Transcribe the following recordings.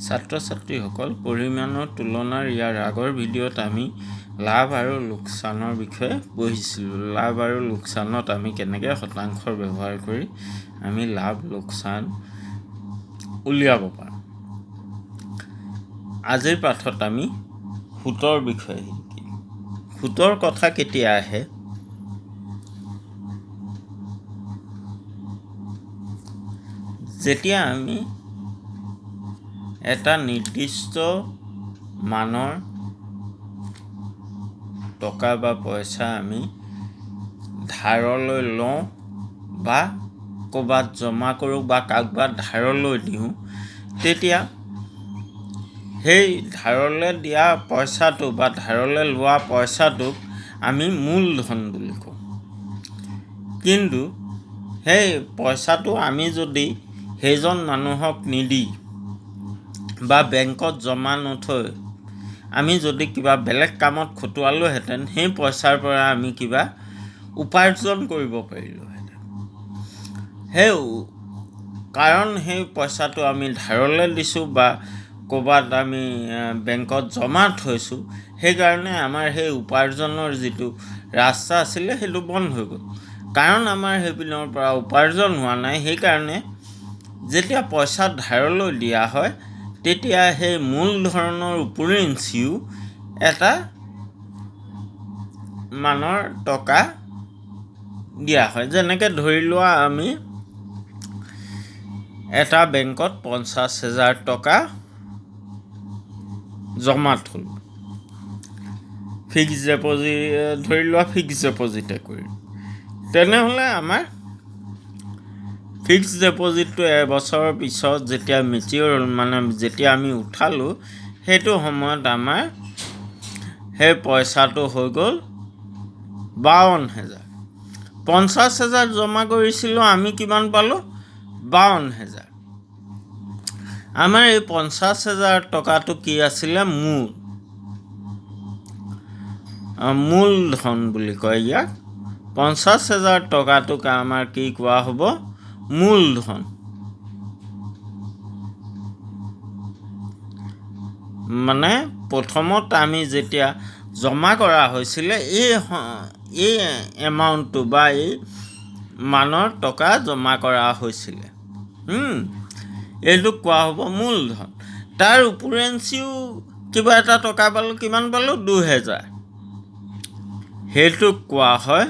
ছাত্ৰ ছাত্ৰীসকল, পৰিমাণৰ তুলনাৰ ইয়াৰ আগৰ ভিডিঅ'ত আমি লাভ আৰু লোকচানৰ বিষয়ে পঢ়িছিলোঁ। লাভ আৰু লোকচানত আমি কেনেকৈ শতাংশৰ ব্যৱহাৰ কৰি আমি লাভ লোকচান উলিয়াব পাৰোঁ। আজিৰ পাঠত আমি সুতৰ বিষয়ে শিকিম। সুতৰ কথা কেতিয়া আহে? যেতিয়া আমি এটা নিৰ্দিষ্ট মানৰ টকা বা পইচা আমি ধাৰলৈ লওঁ বা ক'ৰবাত জমা কৰোঁ বা কাৰোবাক ধাৰলৈ দিওঁ, তেতিয়া সেই ধাৰলৈ দিয়া পইচাটো বা ধাৰলৈ লোৱা পইচাটোক আমি মূলধন বুলি কওঁ। কিন্তু সেই পইচাটো আমি যদি সেইজন মানুহক নিদি বা বেংকত জমা নথৈ আমি যদি কিবা বেলেগ কামত খটুৱালোহেঁতেন, সেই পইচাৰ পৰা আমি কিবা উপাৰ্জন কৰিব পাৰিলোহেঁতেন। কাৰণ সেই পইচাটো আমি ধাৰলৈ দিছোঁ বা ক'ৰবাত আমি বেংকত জমা থৈছোঁ, সেইকাৰণে আমাৰ সেই উপাৰ্জনৰ যিটো ৰাস্তা আছিলে সেইটো বন্ধ হৈ গ'ল। কাৰণ আমাৰ সেইপিনৰ পৰা উপাৰ্জন হোৱা নাই, সেইকাৰণে যেতিয়া পইচা ধাৰলৈ দিয়া হয়, তেতিয়া সেই মূলধনৰ উপৰিঞ্চিও এটা মানৰ টকা দিয়া হয়। যেনেকৈ ধৰি লোৱা আমি এটা বেংকত 50,000 টকা জমা থ'লোঁ। ফিক্স ডিপ'জিট ধৰি লোৱা, ফিক্স ডিপ'জিটে কৰি, তেনেহ'লে আমাৰ ফিক্স ডিপ'জিটটো এবছৰৰ পিছত যেতিয়া যেতিয়া আমি উঠালোঁ, সেইটো সময়ত আমাৰ সেই পইচাটো হৈ গ'ল 52,000। 50,000 জমা কৰিছিলোঁ, আমি কিমান পালোঁ? 52,000। আমাৰ এই 50,000 টকাটো কি আছিলে? মূলধন বুলি কয় ইয়াক। 50,000 টকাটোক আমাৰ কি কোৱা হ'ব? মূলধন। মানে প্ৰথমত আমি যেতিয়া জমা কৰা হৈছিলে, এই এমাউণ্টটো বা এই মানৰ টকা জমা কৰা হৈছিলে, এইটোক কোৱা হ'ব মূলধন। তাৰ উপৰিঞ্চিও কিবা এটা টকা পালোঁ, কিমান পালোঁ? 2,000। সেইটোক কোৱা হয়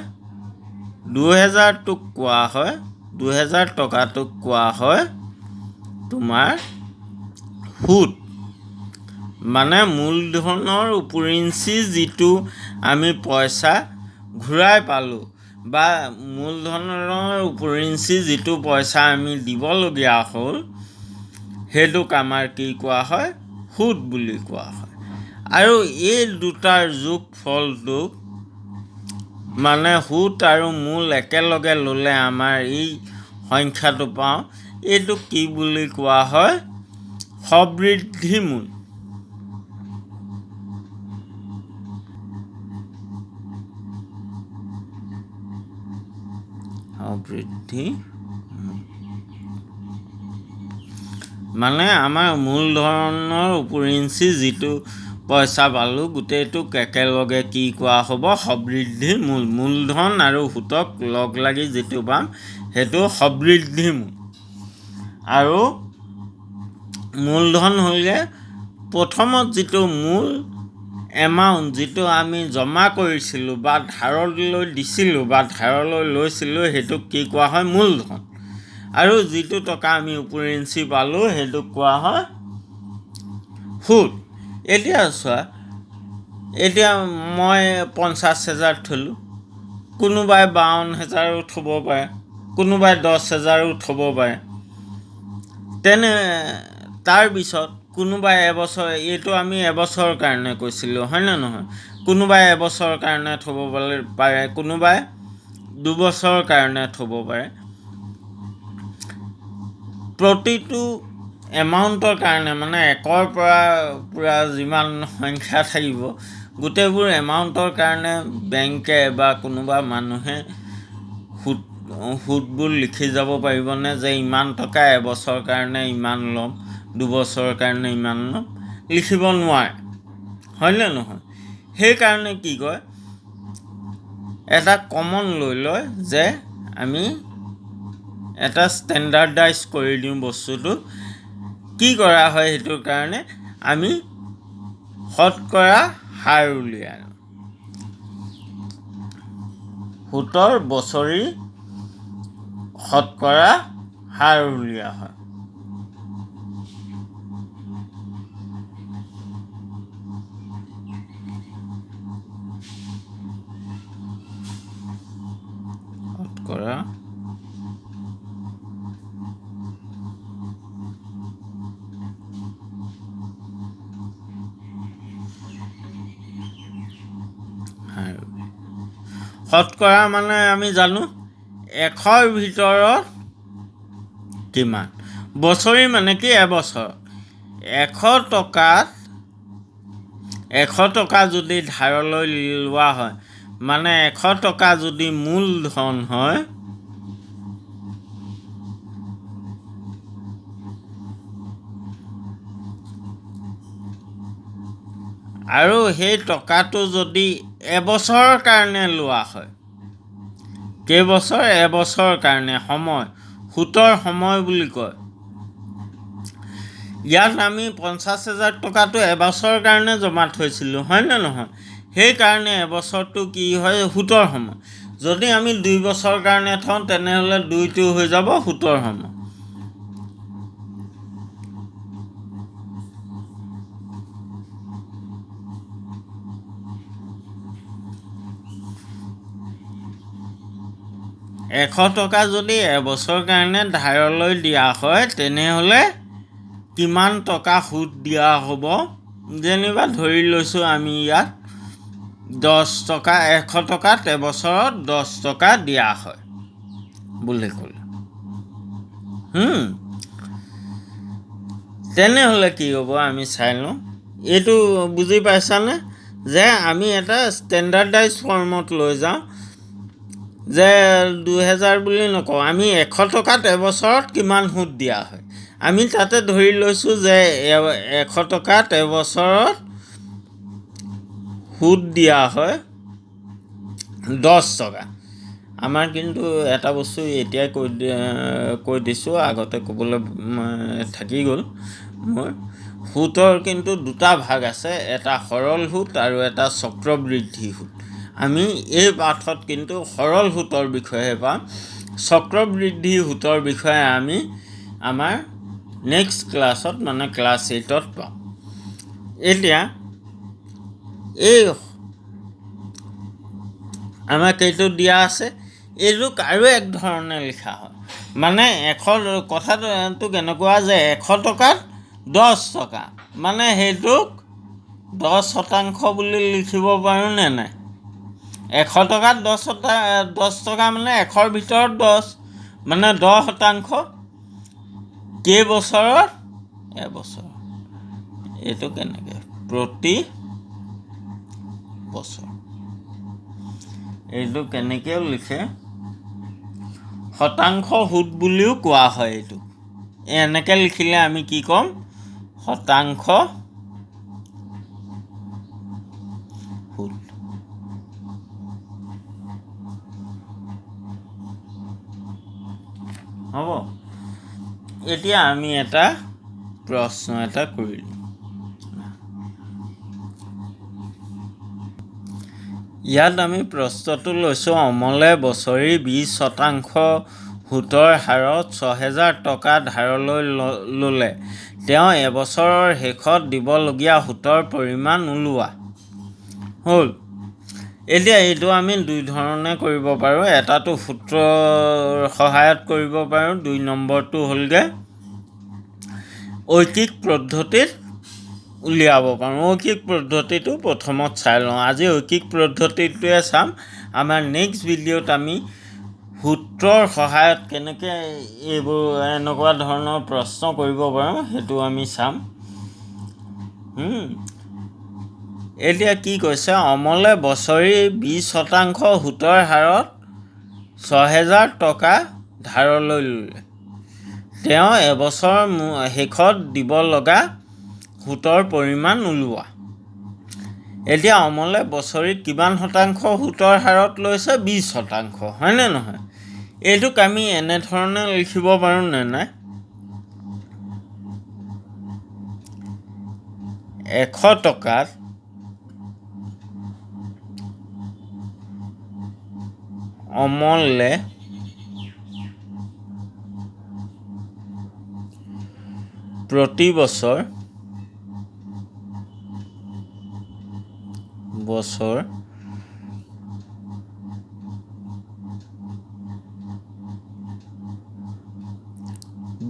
2,000 টকাটোক কোৱা হয় তোমাৰ সুত। মানে মূলধনৰ উপৰিঞ্চি যিটো আমি পইচা ঘূৰাই পালোঁ বা মূলধনৰ উপৰিঞ্চি যিটো পইচা আমি দিবলগীয়া হ'ল, সেইটোক আমাৰ কি কোৱা হয়? সুত বুলি কোৱা হয়। আৰু এই দুটাৰ যোগফলটোক, মানে সুত আৰু মূল একেলগে ল'লে আমাৰ এই সংখ্যাটো পাওঁ, এইটোক কি বুলি কোৱা হয়? সবৃদ্ধি মূল। মানে আমাৰ মূলধনৰ উপৰিঞ্চি যিটো পইচা পালোঁ, গোটেইটোক একেলগে কি কোৱা হ'ব? সবৃদ্ধি মূল। মূলধন আৰু সুতক লগ লাগি যিটো পাম, সেইটো সবৃদ্ধি মূল। আৰু মূলধন হ'লে প্ৰথমত যিটো মূল এমাউণ্ট, যিটো আমি জমা কৰিছিলোঁ বা ধাৰলৈ দিছিলোঁ বা ধাৰলৈ লৈছিলোঁ, সেইটোক কি কোৱা হয়? মূলধন। আৰু যিটো টকা আমি উপৰিঞ্চি পালোঁ, সেইটোক কোৱা হয় সুত। এতিয়া চোৱা, এতিয়া মই 50,000 থ'লোঁ, কোনোবাই 52,000ও থ'ব পাৰে, কোনোবাই 10,000ও থ'ব পাৰে। তাৰপিছত কোনোবাই এবছৰ, এইটো আমি এবছৰৰ কাৰণে কৈছিলোঁ, হয়নে নহয়? কোনোবাই এবছৰৰ কাৰণে থ'ব পাৰে, কোনোবাই 2 বছৰৰ কাৰণে থ'ব পাৰে। প্ৰতিটো এমাউণ্টৰ কাৰণে, মানে 1ৰ পৰা পূৰা যিমান সংখ্যা থাকিব, গোটেইবোৰ এমাউণ্টৰ কাৰণে বেংকে বা কোনোবা মানুহে সুতবোৰ লিখি যাব পাৰিবনে? যে ইমান টকা এবছৰৰ কাৰণে ইমান ল'ম 2 বছৰৰ কাৰণে ইমান ল'ম লিখিব নোৱাৰে, হয়নে নহয়? সেইকাৰণে কি কয়, এটা কমন লৈ লয় যে আমি এটা ষ্টেণ্ডাৰ্ডাইজ কৰি দিওঁ বস্তুটো। কি কৰা হয় সেইটোৰ কাৰণে আমি শতকৰা হাৰ উলিয়াই আনো। সুতৰ বছৰি শতকৰা হাৰ উলিওৱা হয়। শতকৰা শতকৰা মানে আমি জানো 100ৰ ভিতৰত কিমান, বছৰি মানে কি এবছৰ। 100 টকা যদি ধাৰলৈ লোৱা হয়, মানে 100 টকা যদি মূলধন হয়, আৰু সেই টকাটো যদি এবছৰৰ কাৰণে লোৱা হয়, কেইবছৰ? এবছৰৰ কাৰণে, সময়, সুতৰ সময় বুলি কয়। ইয়াত আমি 50,000 টকাটো এবছৰৰ কাৰণে জমা থৈছিলোঁ, হয়নে নহয়? সেইকাৰণে এবছৰটো কি হয়, সুতৰ সময়। যদি আমি 2 বছৰৰ কাৰণে থওঁ তেনেহ'লে 2টো হৈ যাব সুতৰ সময়। এশ টকা যদি এবছৰৰ কাৰণে ধাৰলৈ দিয়া হয় তেনেহ'লে কিমান টকা সুদ দিয়া হ'ব? যেনিবা ধৰি লৈছোঁ আমি ইয়াত 10 টকা, 100 টকাত এবছৰত 10 টকা দিয়া হয় বুলি ক'লে। তেনেহ'লে কি হ'ব আমি চাই লওঁ। এইটো বুজি পাইছানে যে আমি এটা ষ্টেণ্ডাৰ্ডাইজ ফৰ্মত লৈ যাওঁ, যে 2000 বুলি নকওঁ, আমি 100 টকাত এবছৰত কিমান সুদ দিয়া হয়। আমি তাতে ধৰি লৈছোঁ যে 100 টকাত এবছৰত সুদ দিয়া হয় 10 টকা। আমাৰ কিন্তু এটা বস্তু এতিয়াই কৈ দিছোঁ, আগতে ক'বলৈ থাকি গ'ল মোৰ। সুতৰ কিন্তু দুটা ভাগ আছে, এটা সৰল সুত আৰু এটা চক্ৰবৃদ্ধি সুত। আমি এই পাঠত কিন্তু সৰল সুতৰ বিষয়ে পাম, চক্ৰবৃদ্ধি সুতৰ বিষয়ে আমি আমাৰ নেক্সট ক্লাছত মানে ক্লাছ 8ত পাম। এতিয়া এই আমাক এইটো দিয়া আছে, এইটোক আৰু এক ধৰণে লিখা হয়। মানে কথাটো কেনেকুৱা যে 100 টকাত 10 টকা, মানে সেইটোক 10% বুলি লিখিব পাৰোঁনে নাই? 100 টকাত 10 টকা মানে 100ৰ ভিতৰত 10, মানে 10%। কেইবছৰত? এবছৰ। এইটো কেনেকৈ? প্ৰতি বছৰ। এইটো কেনেকৈও লিখে, শতাংশ সুদ বুলিও কোৱা হয় এইটো। এনেকৈ লিখিলে আমি কি ক'ম? শতাংশ সুদ। হ'ব। এতিয়া আমি এটা প্ৰশ্ন এটা কৰিলোঁ। ইয়াত আমি প্ৰশ্নটো লৈছোঁ, অমলে বছৰি 20% সুতৰ হাৰত 6,000 টকা ধাৰলৈ ল'লে তেওঁ এবছৰৰ শেষত দিবলগীয়া সুতৰ পৰিমাণ ওলোৱা। হ'ল। এতিয়া এইটো আমি দুই ধৰণে কৰিব পাৰোঁ। এটাটো সূত্ৰৰ সহায়ত কৰিব পাৰোঁ, 2 নম্বৰটো হ'লগৈ ঐকিক পদ্ধতিত উলিয়াব পাৰোঁ। ঐকিক পদ্ধতিটো প্ৰথমত চাই লওঁ। আজি ঐকিক পদ্ধতিটোৱে চাম। আমাৰ নেক্সট ভিডিঅ'ত আমি সূত্ৰৰ সহায়ত কেনেকৈ এইবোৰ এনেকুৱা ধৰণৰ প্ৰশ্ন কৰিব পাৰোঁ সেইটো আমি চাম। এতিয়া কি কৈছে, অমলে বছৰি 20% সুতৰ হাৰত 6,000 টকা ধাৰলৈ ল'লে তেওঁ এবছৰ শেষত দিব লগা সুতৰ পৰিমাণ উলিওৱা। এতিয়া অমলে বছৰি কিমান শতাংশ সুতৰ হাৰত লৈছে? 20%, হয়নে নহয়? এইটোক আমি এনেধৰণে লিখিব পাৰোঁ নে নাই? 100 টকাত অমলে প্ৰতি বছৰ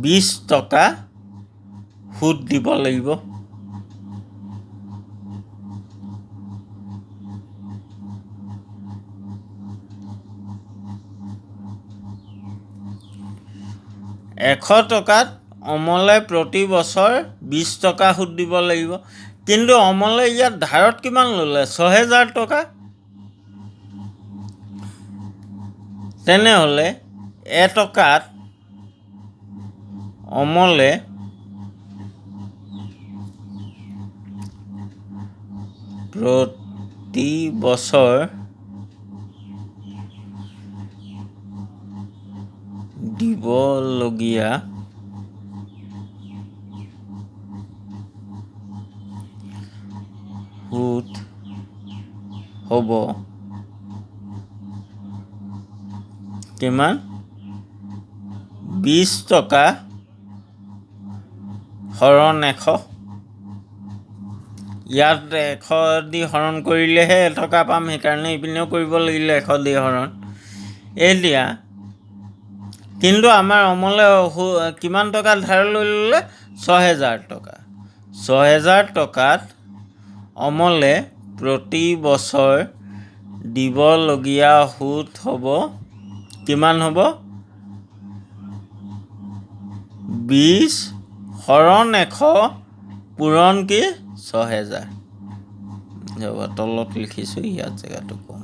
20 টকা সুদ দিব লাগিব। এশ টকাত অমলে প্ৰতি বছৰ 20 টকা সুদ দিব লাগিব। কিন্তু অমলে ইয়াত ধাৰত কিমান ল'লে? 6,000 টকা। তেনেহ'লে এটকাত অমলে প্ৰতি বছৰ দিবলগীয়া সুদ হ'ব কিমান? 20 টকা হৰণ 100। ইয়াত 100 দি হৰণ কৰিলেহে এটকা পাম, সেইকাৰণে ইপিনেও কৰিব লাগিলে 100 দি হৰণ। এতিয়া কিন্তু আমাৰ অমলে কিমান টকা ধাৰ লৈ ল'লে? 6,000 টকা। 6,000 টকাত অমলে প্ৰতি বছৰ দিবলগীয়া সুদ হ'ব কিমান হ'ব? 20 হৰণ 100 পূৰণ কি? 6,000। যাব তলত লিখিছোঁ, ইয়াত জেগাটো কম।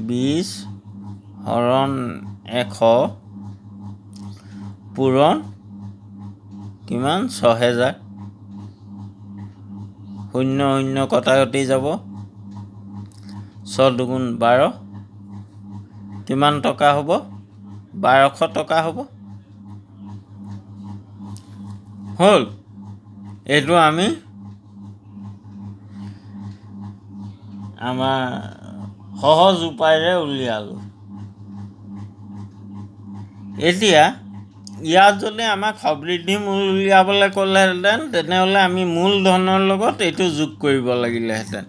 20 হৰণ 100 পূৰণ কিমান? 6,000। 0 0 কটাকটি যাব। 6 দুগুণ 12। কিমান টকা হ'ব? 1200 টকা হ'ব। হ'ল। এইটো আমি আমাৰ সহজ উপায়েৰে উলিয়ালোঁ। এতিয়া ইয়াত যদি আমাক সবৃদ্ধি মূল উলিয়াবলৈ ক'লেহেঁতেন, তেনেহ'লে আমি মূলধনৰ লগত এইটো যোগ কৰিব লাগিলেহেঁতেন।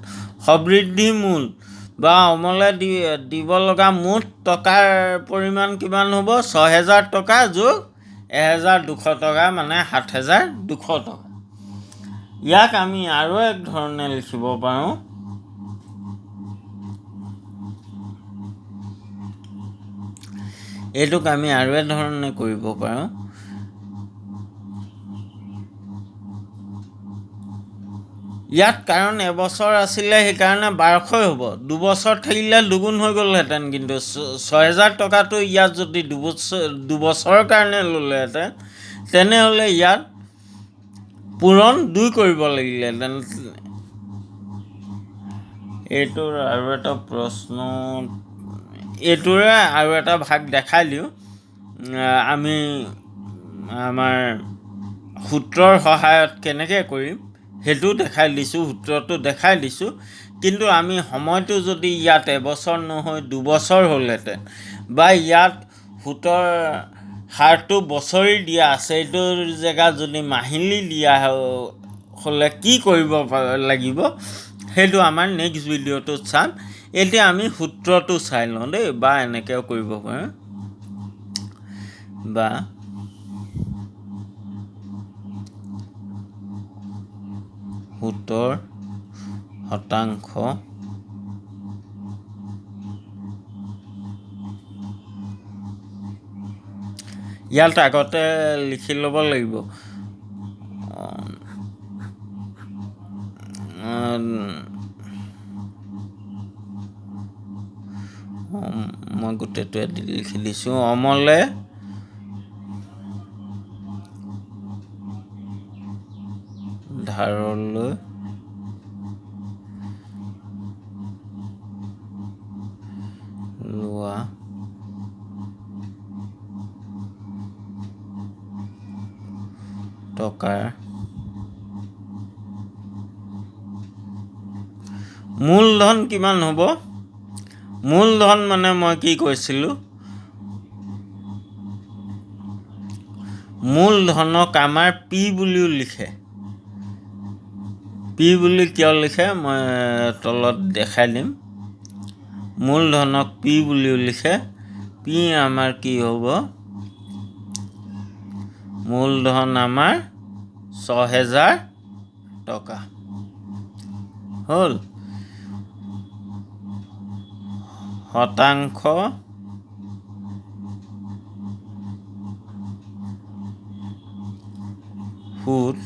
সবৃদ্ধি মূল বা অমলে দিব লগা মুঠ টকাৰ পৰিমাণ কিমান হ'ব? 6,000 টকা যোগ 1,200 টকা, মানে 7,200 টকা। ইয়াক আমি আৰু এক ধৰণে লিখিব পাৰোঁ। এইটোক আমি আৰু এক ধৰণে কৰিব পাৰোঁ। ইয়াত কাৰণ এবছৰ আছিলে, সেইকাৰণে 1200 হ'ব। 2 বছৰ থাকিলে দুগুণ হৈ গ'লহেঁতেন। কিন্তু 6,000 টকাটো ইয়াত যদি 2 বছৰৰ কাৰণে ল'লেহেঁতেন, তেনেহ'লে ইয়াত পূৰণ 2 কৰিব লাগিলেহেঁতেন। এইটোৰ আৰু এটা প্ৰশ্ন, এইটোৰে আৰু এটা ভাগ দেখাই দিওঁ। আমি আমাৰ সূত্ৰৰ সহায়ত কেনেকৈ কৰিম সেইটো দেখাই দিছোঁ, সূত্ৰটো দেখাই দিছোঁ। কিন্তু আমি সময়টো যদি ইয়াত এবছৰ নহয় 2 বছৰ হ'লহেঁতেন, বা ইয়াত সূতৰ হাৰটো বছৰি দিয়া আছে, এইটোৰ জেগাত যদি মাহিলী দিয়া হ'লে কি কৰিব লাগিব, সেইটো আমাৰ নেক্সট ভিডিঅ'টোত চাম। এতিয়া আমি সূত্ৰটো চাই লওঁ দেই। বা এনেকৈও কৰিব পাৰোঁ, বা সুতৰ শতাংশ ইয়াত আগতে লিখি ল'ব লাগিব। মই গোটেইটোৱে লিখি দিছোঁ। অমলে ধাৰলৈ লোৱা টকাৰ মূলধন কিমান হ'ব? মূলধন মানে মই কি কৈছিলোঁ, মূলধনক আমাৰ পি বুলিও লিখে। পি বুলি কিয় লিখে মই তলত দেখাই দিম। মূলধনক পি বুলিও লিখে। পি আমাৰ কি হ'ব? মূলধন আমাৰ ৬,০০০ টকা হ'ল। শতাংশ সুদ,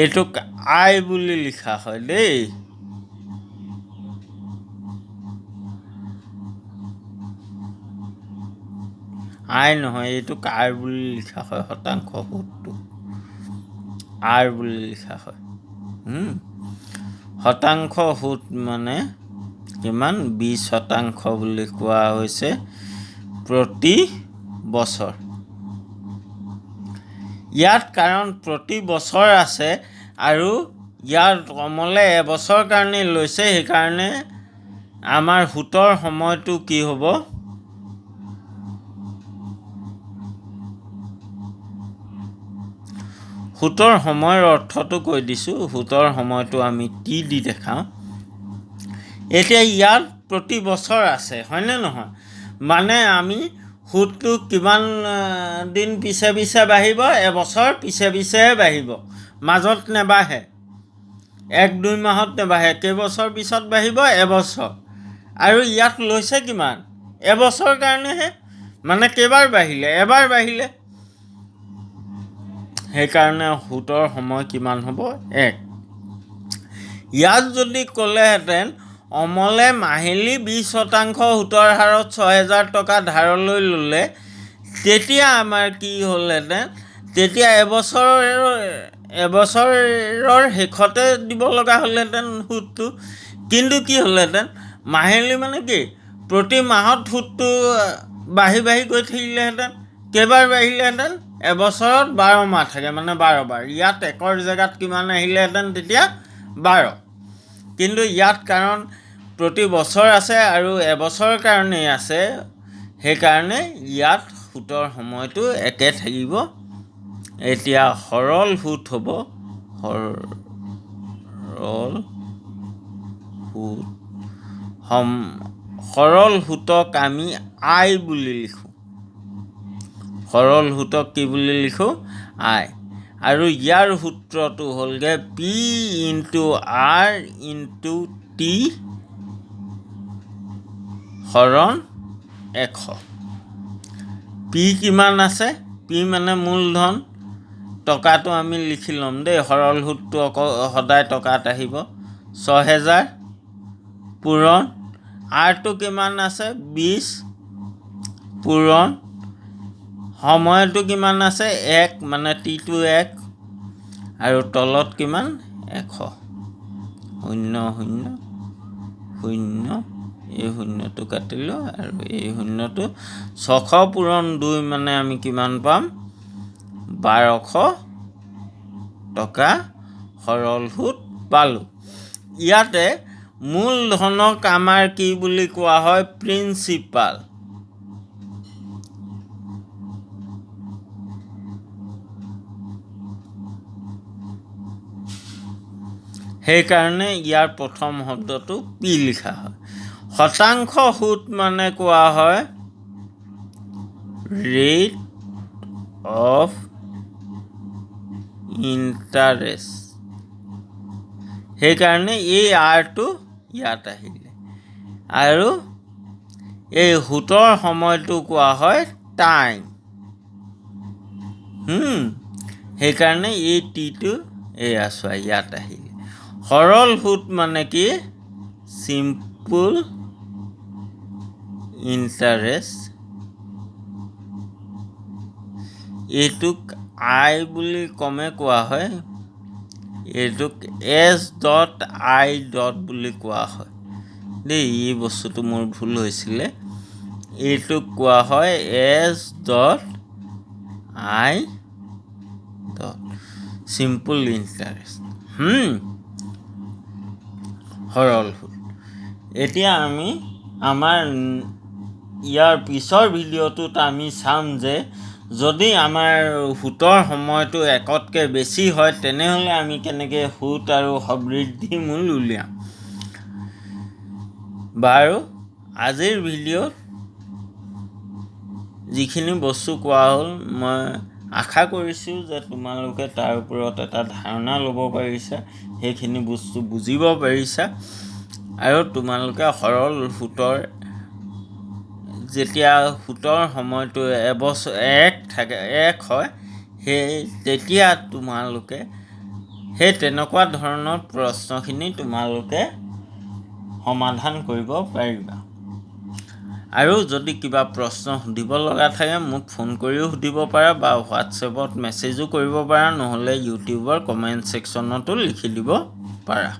এইটোক আই বুলি লিখা হয় দেই। আই নহয়, এইটোক আৰ বুলি লিখা হয়। শতাংশ সুদটো আৰ বুলি লিখা হয়। শতাংশ সুদ মানে কিমান? 20% বুলি কোৱা হৈছে প্ৰতি বছৰ। ইয়াত কাৰণ প্ৰতি বছৰ আছে আৰু ইয়াত অমলে এবছৰ কাৰণে লৈছে, সেইকাৰণে আমাৰ সুতৰ সময়টো কি হ'ব? সুতৰ সময়ৰ অৰ্থটো কৈ দিছোঁ। সুতৰ সময়টো আমি টি দি দেখাওঁ। এতিয়া ইয়াত প্ৰতি বছৰ আছে, হয়নে নহয়? মানে আমি সুদটো কিমান দিন পিছে পিছে বাঢ়িব? এবছৰ পিছে পিছেহে বাঢ়িব, মাজত নেবাঢ়ে। 1-2 মাহত নেবাঢ়ে। কেইবছৰ পিছত বাঢ়িব? এবছৰ। আৰু ইয়াত লৈছে কিমান? এবছৰ কাৰণেহে। মানে কেইবাৰ বাঢ়িলে? এবাৰ বাঢ়িলে। সেইকাৰণে সুতৰ সময় কিমান হ'ব? 1। ইয়াত যদি ক'লেহেঁতেন অমলে মাহিলী 20% সুতৰ হাৰত ৬,০০০ টকা ধাৰলৈ ল'লে, তেতিয়া আমাৰ কি হ'লহেঁতেন? তেতিয়া এবছৰৰ শেষতে দিব লগা হ'লহেঁতেন সুদটো। কিন্তু কি হ'লহেঁতেন? মাহিলী মানে কি? প্ৰতি মাহত সুদটো বাঢ়ি বাঢ়ি গৈ থাকিলেহেঁতেন। কেইবাৰ বাঢ়িলেহেঁতেন? এবছৰত 12 মাহ থাকে, মানে 12 বাৰ। ইয়াত 1ৰ জেগাত কিমান আহিলেহেঁতেন তেতিয়া? 12। কিন্তু ইয়াত কাৰণ প্ৰতি বছৰ আছে আৰু এবছৰৰ কাৰণেই আছে, সেইকাৰণে ইয়াত সুতৰ সময়টো একে থাকিব। এতিয়া সৰল সুদ হ'ব। সৰল সুদক আমি আই বুলি লিখোঁ। সৰল সুদক কি বুলি লিখোঁ? আই। আৰু ইয়াৰ সূত্ৰটো হ'লগৈ P into R into T হৰণ 100। পি কিমান আছে? পি মানে মূলধন। টকাটো আমি লিখি ল'ম দেই। সৰল সুদটো সদায় টকাত আহিব। ৬,০০০ পূৰণ আৰটো কিমান আছে? 20 পূৰণ সময়টো কিমান আছে? 1, মানে টিটো 1 আৰু তলত কিমান? 100। 0 0 0, এই শূন্যটো কাটিলোঁ আৰু এই শূন্যটো 600 পূৰণ 2 মানে আমি কিমান পাম? 1200 টকা সৰল সুদ পালোঁ। ইয়াতে মূলধনক আমাৰ কি বুলি কোৱা হয়? প্ৰিন্সিপাল। সেইকাৰণে ইয়াৰ প্ৰথম শব্দটো পি লিখা হয়। শতাংশ সুদ মানে কোৱা হয় ৰেট অফ ইণ্টাৰেষ্ট। সেইকাৰণে এই আৰটো ইয়াত আহিলে। আৰু এই সুতৰ সময়টো কোৱা হয় টাইম। সেইকাৰণে এই টিটো এয়া চোৱা ইয়াত আহিলে। সৰল সুদ মানে কি? চিম্পল ইণ্টাৰেষ্ট এইটোক আই বুলি কমে কোৱা হয়, এইটোক S.I. বুলি কোৱা হয় দেই। এই বস্তুটো মোৰ ভুল হৈছিলে, এইটোক কোৱা হয় S.I. চিম্পল ইণ্টাৰেষ্ট, সৰল সুদ। এতিয়া আমি আমাৰ ইয়াৰ পিছৰ ভিডিঅ'টোত আমি চাম যে যদি আমাৰ সুতৰ সময়টো একতকৈ বেছি হয় তেনেহ'লে আমি কেনেকৈ সুত আৰু সমৃদ্ধি মূল উলিয়াম। বাৰু আজিৰ ভিডিঅ'ত যিখিনি বস্তু কোৱা হ'ল মই আশা কৰিছোঁ যে তোমালোকে তাৰ ওপৰত এটা ধাৰণা ল'ব পাৰিছা, সেইখিনি বস্তু বুজিব পাৰিছা আৰু তোমালোকে সৰল সুতৰ যেতিয়া সুতৰ সময়টো এক হয় তেতিয়া তোমালোকে সেই তেনেকুৱা ধৰণৰ প্ৰশ্নখিনি তোমালোকে সমাধান কৰিব পাৰিবা। আৰু যদি কিবা প্ৰশ্ন সুধিব লগা থাকে মোক ফোন কৰিও সুধিব পাৰা বা হোৱাটছএপত মেছেজো কৰিব পাৰা, নহ'লে ইউটিউবৰ কমেণ্ট ছেকশ্যনতো লিখি দিব পাৰা।